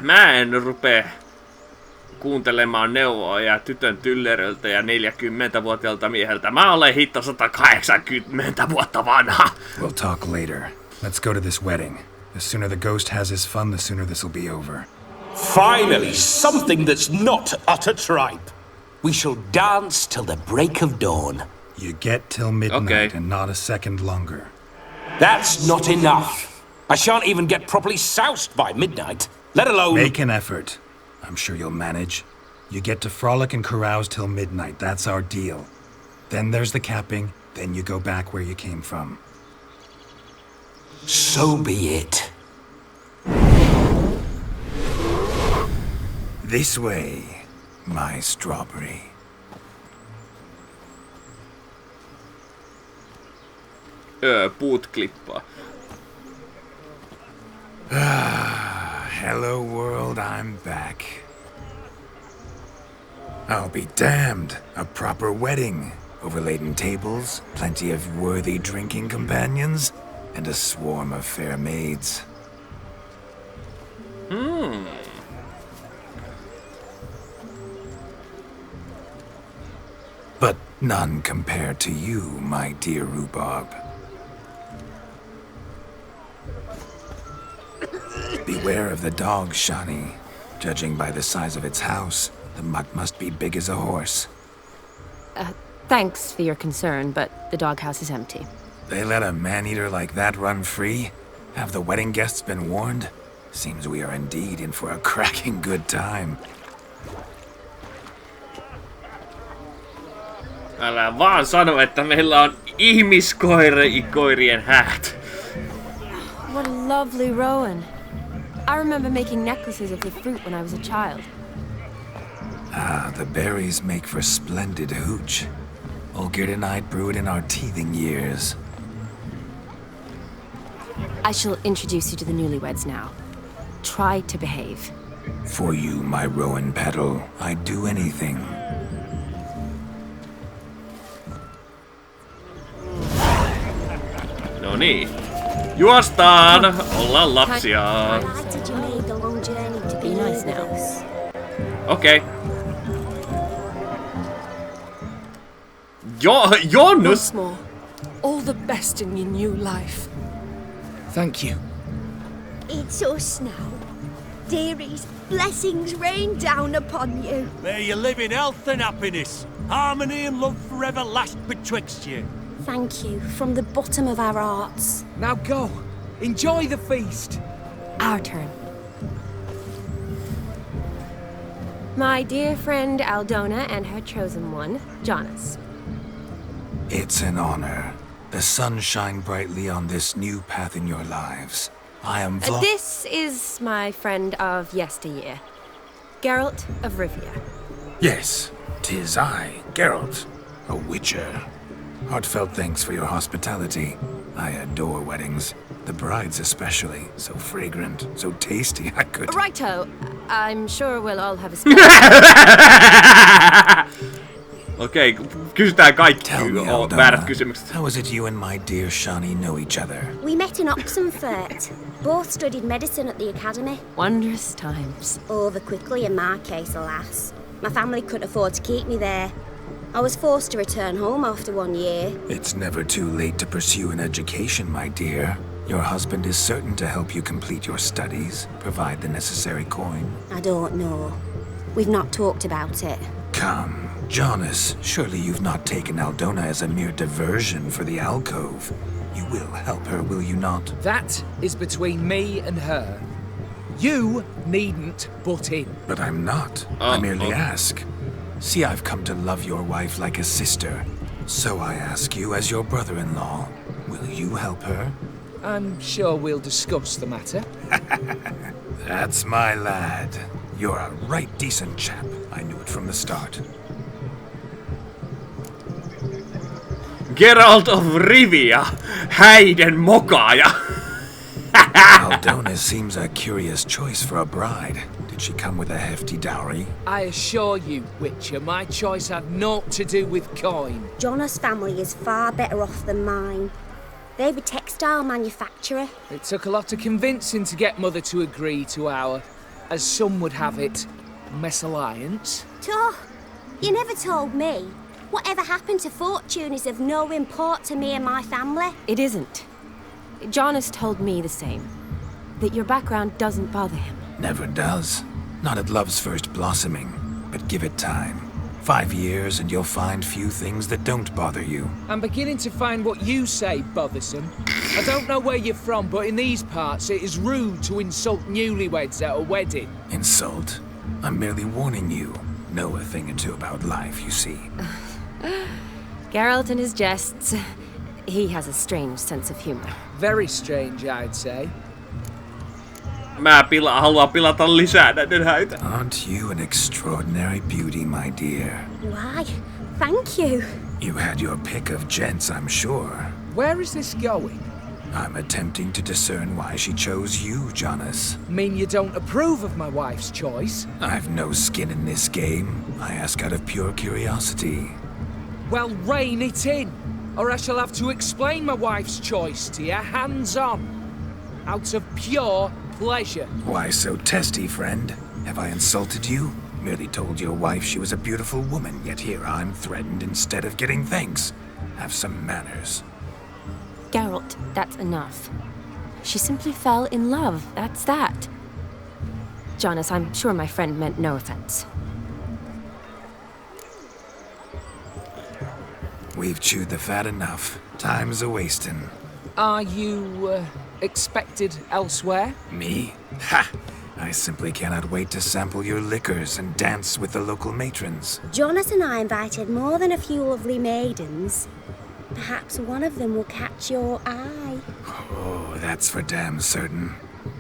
Mä en rupee kuuntelemaan neuvoja tytön tylleröltä ja 40-vuotiaalta mieheltä. Mä olen hitto 180 vuotta vanha. We'll talk later. Let's go to this wedding. The sooner the ghost has his fun, the sooner this'll be over. Finally, something that's not utter tripe. We shall dance till the break of dawn. You get till midnight and not a second longer. That's not enough. I shan't even get properly soused by midnight, let alone... Make an effort. I'm sure you'll manage. You get to frolic and carouse till midnight. That's our deal. Then there's the capping. Then you go back where you came from. So be it. This way, my strawberry. Puut klippaa. Hello world, I'm back. I'll be damned. A proper wedding. Overladen tables, plenty of worthy drinking companions, and a swarm of fair maids. But none compared to you, my dear rhubarb. Beware of the dog, Shani. Judging by the size of its house, the mutt must be big as a horse. Thanks for your concern, but the doghouse is empty. They let a man-eater like that run free? Have the wedding guests been warned? Seems we are indeed in for a cracking good time. Älä vaan sano, että meillä on ihmiskoirien häät. What a lovely rowan. I remember making necklaces of the fruit when I was a child. Ah, the berries make for splendid hooch. Olgerd and I brewed in our teething years. I shall introduce you to the newlyweds now. Try to behave. For you, my rowan petal, I'd do anything. No niin. Juostaan! Ollaan lapsia. Be nice now. Okei. Jonus! Once more, all the best in your new life. Thank you. It's us now. Dearies, blessings rain down upon you. May you live in health and happiness. Harmony and love forever last betwixt you. Thank you from the bottom of our hearts. Now go. Enjoy the feast. Our turn. My dear friend Aldona and her chosen one, Jonas. It's an honor. The sun shine brightly on this new path in your lives. I am This is my friend of yesteryear, Geralt of Rivia. Yes, 'tis I, Geralt, a witcher. Heartfelt thanks for your hospitality. I adore weddings. The brides especially. So fragrant, so tasty, I could... Righto. I'm sure we'll all have a Okei, kysytään kaikki väärät kysymykset. How is it you and my dear Shani know each other? We met in Oxenfurt. Both studied medicine at the academy. Wondrous times. Over quickly in my case, alas. My family couldn't afford to keep me there. I was forced to return home after 1 year. It's never too late to pursue an education, my dear. Your husband is certain to help you complete your studies, provide the necessary coin. I don't know. We've not talked about it. Come, Jonas, surely you've not taken Aldona as a mere diversion for the alcove. You will help her, will you not? That is between me and her. You needn't butt in. But I'm not. I merely ask. See, I've come to love your wife like a sister. So I ask you as your brother-in-law, will you help her? I'm sure we'll discuss the matter. That's my lad. You're a right decent chap. I knew it from the start. Geralt of Rivia, häiden mokaaja. Aldona seems a curious choice for a bride. Did Did she come with a hefty dowry? I assure you, Witcher, my choice had naught to do with coin. Jonas' family is far better off than mine. They're a textile manufacturer. It took a lot of convincing to get Mother to agree to our, as some would have it, mesalliance. Oh, you never told me. Whatever happened to fortune is of no import to me and my family. It isn't. Jonas told me the same. That your background doesn't bother him. Never does. Not at love's first blossoming. But give it time. 5 years and you'll find few things that don't bother you. I'm beginning to find what you say bothersome. I don't know where you're from, but in these parts it is rude to insult newlyweds at a wedding. Insult? I'm merely warning you. Know a thing or two about life, you see. Geralt and his jests. He has a strange sense of humor. Very strange, I'd say. Mä haluan pilata lisää näiden häitä. Aren't you an extraordinary beauty, my dear? Why, thank you. You had your pick of gents, I'm sure. Where is this going? I'm attempting to discern why she chose you, Jonas. Mean you don't approve of my wife's choice? I've no skin in this game. I ask out of pure curiosity. Well, rein it in, or I shall have to explain my wife's choice to you hands-on. Out of pure pleasure. Why so testy, friend? Have I insulted you? Merely told your wife she was a beautiful woman, yet here I'm threatened instead of getting thanks. Have some manners. Geralt, that's enough. She simply fell in love, that's that. Jonas, I'm sure my friend meant no offense. We've chewed the fat enough. Time's a-wasting. Are you, expected elsewhere? Me? Ha! I simply cannot wait to sample your liquors and dance with the local matrons. Jonas and I invited more than a few lovely maidens. Perhaps one of them will catch your eye. Oh, that's for damn certain.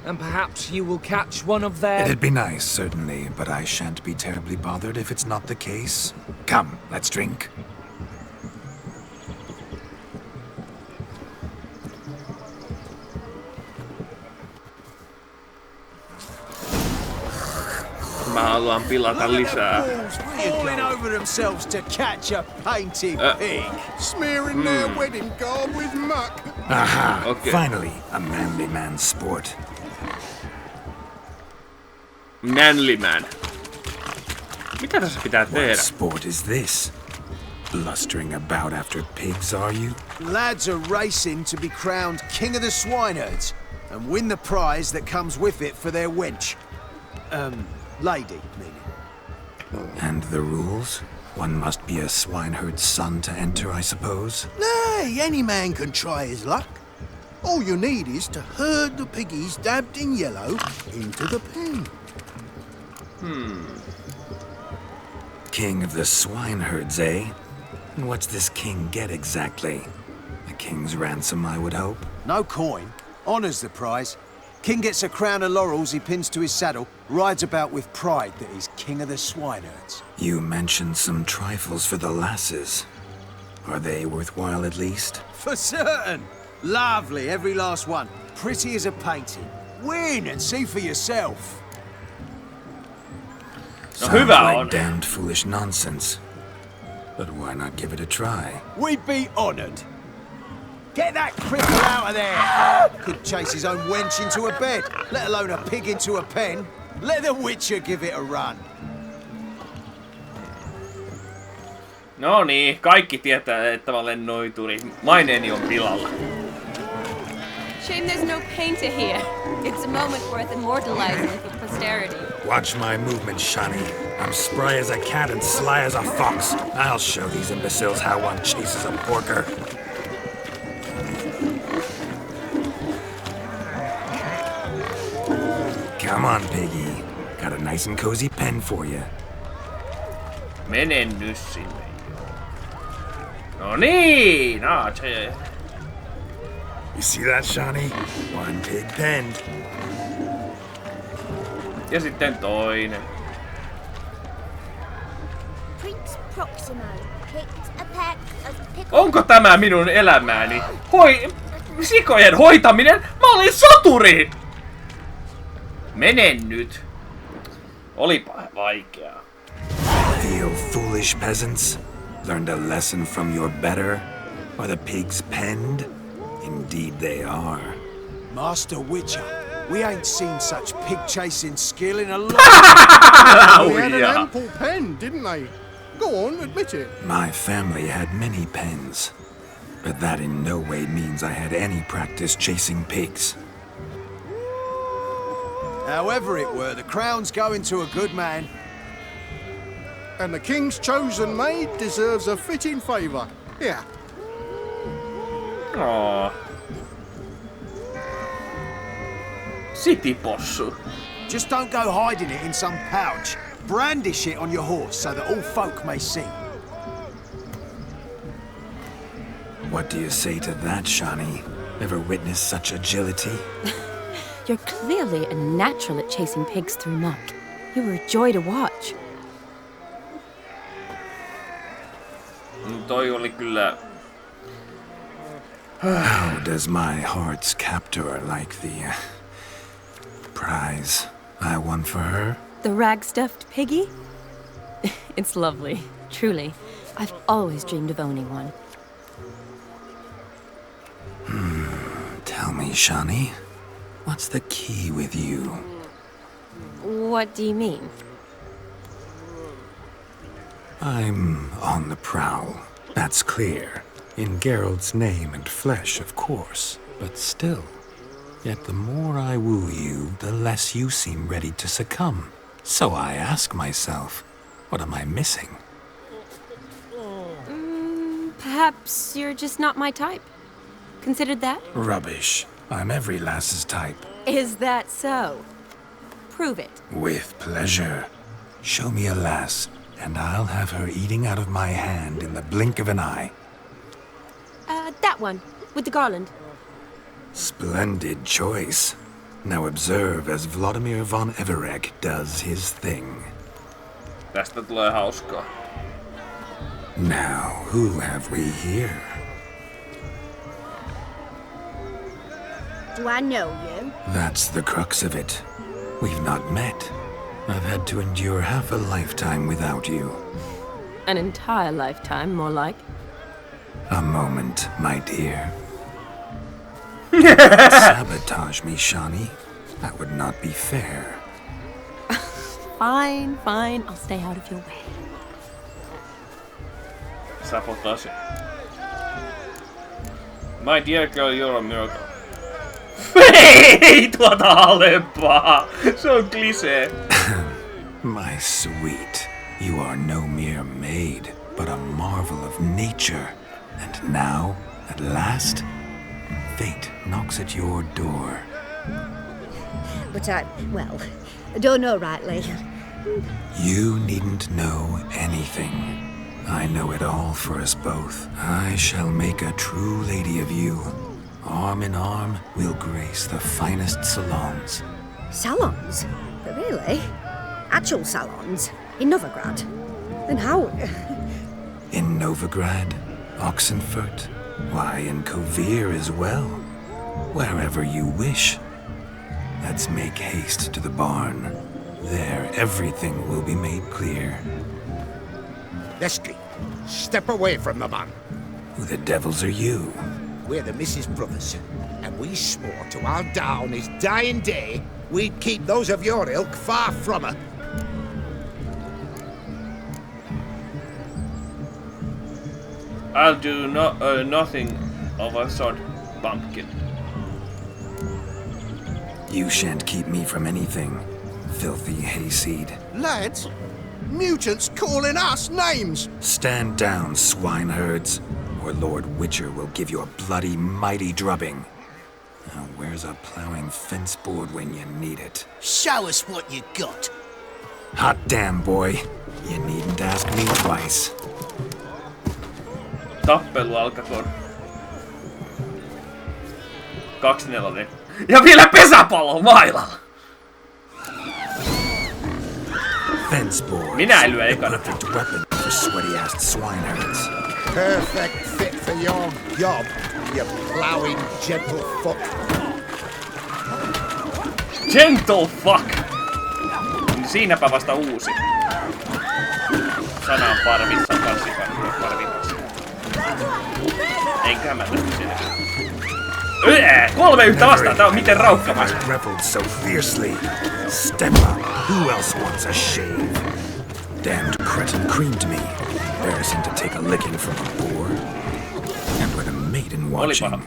And perhaps you will catch one of their... It'd be nice, certainly, but I shan't be terribly bothered if it's not the case. Come, let's drink. Mä haluan pilata lisää. Falling over themselves to catch a painted pig. Smearing their wedding garb with muck. Aha! Okay. Finally, a manly man's sport. Manly man. Mitä tässä pitää tehdä? What sport is this? Blustering about after pigs, are you? Lads are racing to be crowned king of the swineherds and win the prize that comes with it for their wench. Lady, meaning. And the rules? One must be a swineherd's son to enter, I suppose? Nay, any man can try his luck. All you need is to herd the piggies dabbed in yellow into the pen. King of the swineherds, eh? And what's this king get exactly? A king's ransom, I would hope. No coin. Honours the prize. King gets a crown of laurels he pins to his saddle, rides about with pride that he's king of the swineherds. You mentioned some trifles for the lasses. Are they worthwhile at least? For certain. Lovely, every last one. Pretty as a painting. Win and see for yourself. No hyvä like on. Damned foolish nonsense. But why not give it a try? We'd be honoured. Get that cripple out of there! Could chase his own wench into a bed, let alone a pig into a pen. Let the Witcher give it a run. No niin, kaikki tietää, että mä olen noituri. Maineeni on pilalla. Shame there's no painter here. It's a moment worth immortalizing for posterity. Watch my movement, Shani. I'm spry as a cat and sly as a fox. I'll show these imbeciles how one chases a porker. Come on, piggy. Got a nice and cozy pen for you. Mene nyt sinne. No niin! You see that, Shani? One pig penned. Ja sitten toinen. Prince Proximo picked a peck of pickled... Onko tämä minun elämääni? Sikojen hoitaminen? Mä olin soturi! Mene nyt. Olipa vaikeaa. Feel foolish peasants? Learned a lesson from your better? Are the pigs penned? Indeed they are. Master Witcher, we ain't seen such pig-chasing skill in a long They had an ample pen, didn't they? Go on, admit it. My family had many pens, but that in no way means I had any practice chasing pigs. However it were, the crown's going to a good man. And the king's chosen maid deserves a fitting favour. Here. Aww. Citypossu. Just don't go hiding it in some pouch. Brandish it on your horse so that all folk may see. What do you say to that, Shani? Ever witnessed such agility? You're clearly a natural at chasing pigs through muck. You were a joy to watch. Toi oli kyllä... How does my heart's captor like the prize I won for her? The rag-stuffed piggy? It's lovely, truly. I've always dreamed of owning one. Tell me, Shani, what's the key with you? What do you mean? I'm on the prowl. That's clear. In Geralt's name and flesh, of course. But still. Yet the more I woo you, the less you seem ready to succumb. So I ask myself, what am I missing? Perhaps you're just not my type. Considered that? Rubbish. I'm every lass's type. Is that so? Prove it. With pleasure. Show me a lass, and I'll have her eating out of my hand in the blink of an eye. That one, with the garland. Splendid choice. Now observe as Vladimir von Everegg does his thing. Tästä tulee hauskaa. Now, who have we here? Do I know you? That's the crux of it. We've not met. I've had to endure half a lifetime without you. An entire lifetime, more like. A moment, my dear. Sabotage me, Shani. That would not be fair. Fine, fine. I'll stay out of your way. Sabotage. My dear girl, you're a miracle. Ei tuota alempaa! Se on klisee. My sweet, you are no mere maid, but a marvel of nature. And now, at last, fate knocks at your door. But I don't know rightly. You needn't know anything. I know it all for us both. I shall make a true lady of you. Arm in arm, we'll grace the finest salons. Salons? Really? Actual salons? In Novigrad? Then how? In Novigrad, Oxenfurt, why, in Kovir as well. Wherever you wish. Let's make haste to the barn. There, everything will be made clear. Lesky, step away from the man. Who the devils are you? We're the Mrs. Brothers, and we swore to our down his dying day we'd keep those of your ilk far from her. I'll do nothing of a sort, bumpkin. You shan't keep me from anything, filthy hayseed. Lads, mutants calling us names. Stand down, swineherds, or Lord Witcher will give you a bloody mighty drubbing. Now, where's a plowing fence board when you need it? Show us what you got. Hot damn, boy. You needn't ask me twice. Tappelu alkakoon. 2-4. Ja vielä pesäpallo mailalla! Fence board. Minä en lyö ekana. Perfect weapon for sweaty-assed swineherds. Perfect fit for your job, you ploughing gentlefuck. Gentlefuck! Siinäpä vasta uusi. Sana on parvissa, parvimassa. Enkä mä tästä sinne. 3 yhtä vastaan, tää on miten raukkamaista. Reveled so fiercely. Step up. Who else wants a shave? Damned cretin creamed me. Embarrassing to take a licking from a boor. And with a maiden watching.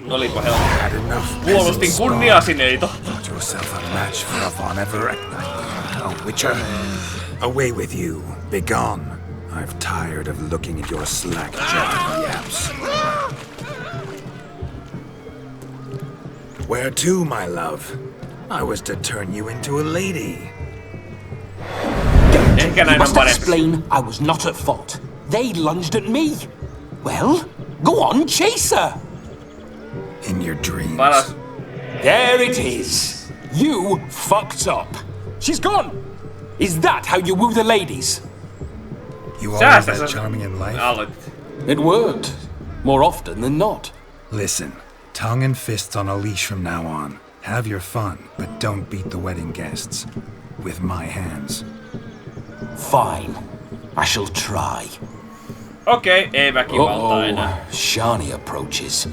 Olipa helppo. Puolustin kunniasineita. Got yourself a match for a Von Everett. Oh, Witcher. Away with you. Begone. I've tired of looking at your slack-jawed yaps. Where to, my love? I was to turn you into a lady. You must explain I was not at fault. They lunged at me. Well, go on, chase her. In your dreams. There it is. You fucked up. She's gone. Is that how you woo the ladies? You always that charming in life? It worked. More often than not. Listen, tongue and fists on a leash from now on. Have your fun, but don't beat the wedding guests. With my hands. Fine. I shall try. Okei, ei väkivaltaa enää. Shani approaches.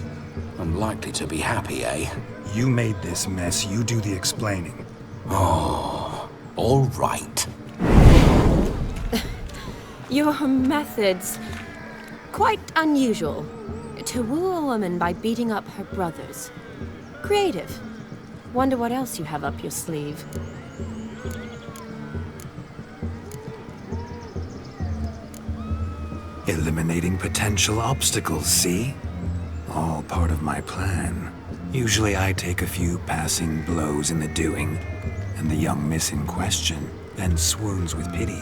Unlikely to be happy, eh? You made this mess, you do the explaining. Oh, all right. Your methods, quite unusual. To woo a woman by beating up her brothers. Creative. Wonder what else you have up your sleeve. Eliminating potential obstacles, see? All part of my plan. Usually I take a few passing blows in the doing, and the young miss in question then swoons with pity,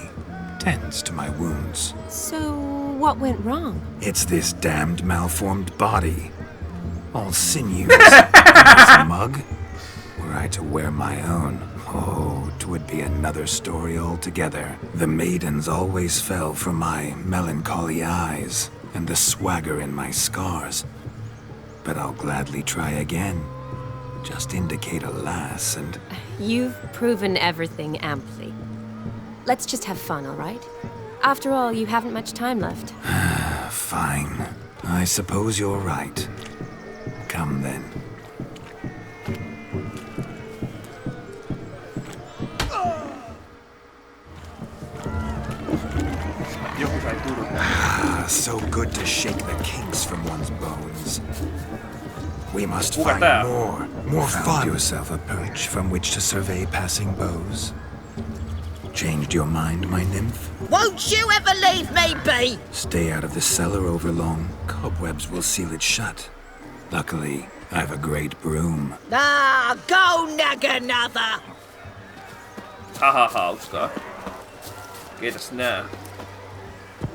tends to my wounds. So, what went wrong? It's this damned malformed body. All sinews. This mug. Were I to wear my own, oh, 'twould be another story altogether. The maidens always fell for my melancholy eyes and the swagger in my scars. But I'll gladly try again. Just indicate a lass and... You've proven everything amply. Let's just have fun, all right? After all, you haven't much time left. Fine. I suppose you're right. Come then. So good to shake the kinks from one's bones. We must find more fun. Found yourself a perch from which to survey passing beaux. Changed your mind, my nymph? Won't you ever leave me be? Stay out of the cellar over long. Cobwebs will seal it shut. Luckily, I've a great broom. Ah, go nag another. Haha, hauskaa. Kiitos nää.